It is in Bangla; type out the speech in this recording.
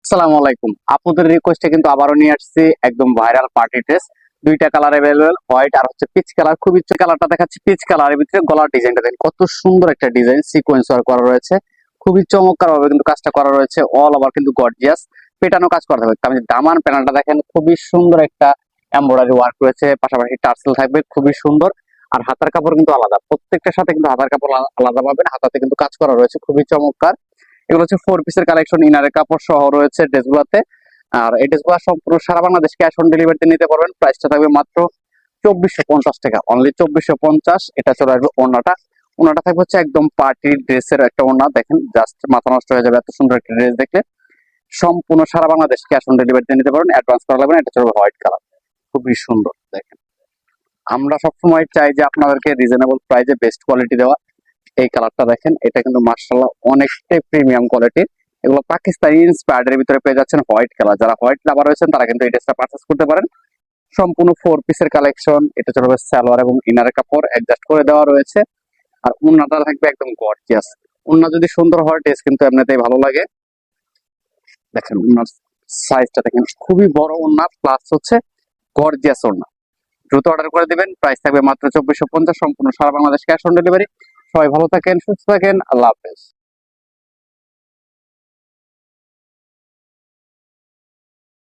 আসসালামু আলাইকুম। আপনাদের রিকোয়েস্টে কিন্তু আবারও নিয়ে আসছি একদম ভাইরাল পার্টি ড্রেস। দুইটা কালার अवेलेबल, হোয়াইট আর হচ্ছে পিচ কালার। খুবই কালারটা দেখাচ্ছি পিচ কালারের ভিতরে। গলার ডিজাইনটা দেখেন কত সুন্দর একটা ডিজাইন, সিকোয়েন্স ওয়ার্ক করা রয়েছে। খুবই চমৎকার ভাবে কিন্তু কাজটা করা রয়েছে, অল ওভার কিন্তু গর্জিয়াস পেটানো কাজ করা থাকবে। আমি দামান প্যানেলটা দেখেন, খুবই সুন্দর একটা এমব্রয়ডারি ওয়ার্ক রয়েছে, পাশাপাশি টার্সেল থাকবে খুবই সুন্দর। আর হাতার কাপড় কিন্তু আলাদা, প্রত্যেকটার সাথে কিন্তু হাতার কাপড় আলাদা পাবেন। হাতাতে কিন্তু কাজ করা রয়েছে খুবই চমৎকার। এগুলো হচ্ছে 4 পিসের কালেকশন, ইনারের কাপড় সহ রয়েছে ড্রেসগুলোতে। আর এই ড্রেসগুলো সম্পূর্ণ সারা বাংলাদেশ ক্যাশ অন ডেলিভারিতে নিতে পারবেন। প্রাইসটা থাকবে মাত্র 2450 টাকা, অনলি 2450। এটা চলে আসবে ওড়নাটা। ওড়নাটা থাকবে হচ্ছে একদম পার্টি ড্রেসের একটা ওড়না, দেখেন জাস্ট মাথা নষ্ট হয়ে যাবে এত সুন্দর একটা ড্রেস দেখলে। সম্পূর্ণ সারা বাংলাদেশ ক্যাশ অন ডেলিভারিতে নিতে পারবেন, অ্যাডভান্স করা লাগবে না। এটা চলবে হোয়াইট কালার, খুবই সুন্দর দেখেন। আমরা সবসময় চাই যে আপনাদেরকে রিজনেবল প্রাইসে বেস্ট কোয়ালিটি দেওয়া। এই কালারটা দেখেন, এটা কিন্তু মার্শাল্লাহ অনেকটাই প্রিমিয়াম কোয়ালিটির। এগুলো পাকিস্তানি ইন্সপায়ার্ড এর ভিতরে পেয়ে যাচ্ছেন হোয়াইট কালার। যারা হোয়াইট লাভার রয়েছেন তারা কিন্তু এই ড্রেসটা পারচেজ করতে পারেন। সম্পূর্ণ 4 পিসের কালেকশন। এটা চলবে সালোয়ার এবং ইনারের কাপড় অ্যাডজাস্ট করে দেওয়া রয়েছে। আর ওড়নাটা থাকবে একদম গর্জিয়াস। ওড়না যদি সুন্দর হয় ড্রেস কিন্তু এমনিতেই ভালো লাগে। দেখেন ওড়নার সাইজটা দেখেন, খুবই বড় ওড়না, প্লাস হচ্ছে গর্জিয়াস ওড়না। দ্রুত অর্ডার করে দিবেন, প্রাইস থাকবে মাত্র 2450, সম্পূর্ণ সারা বাংলাদেশ ক্যাশ অন ডেলিভারি। সবাই ভালো থাকেন, সুস্থ থাকেন, আল্লাহ হাফেজ।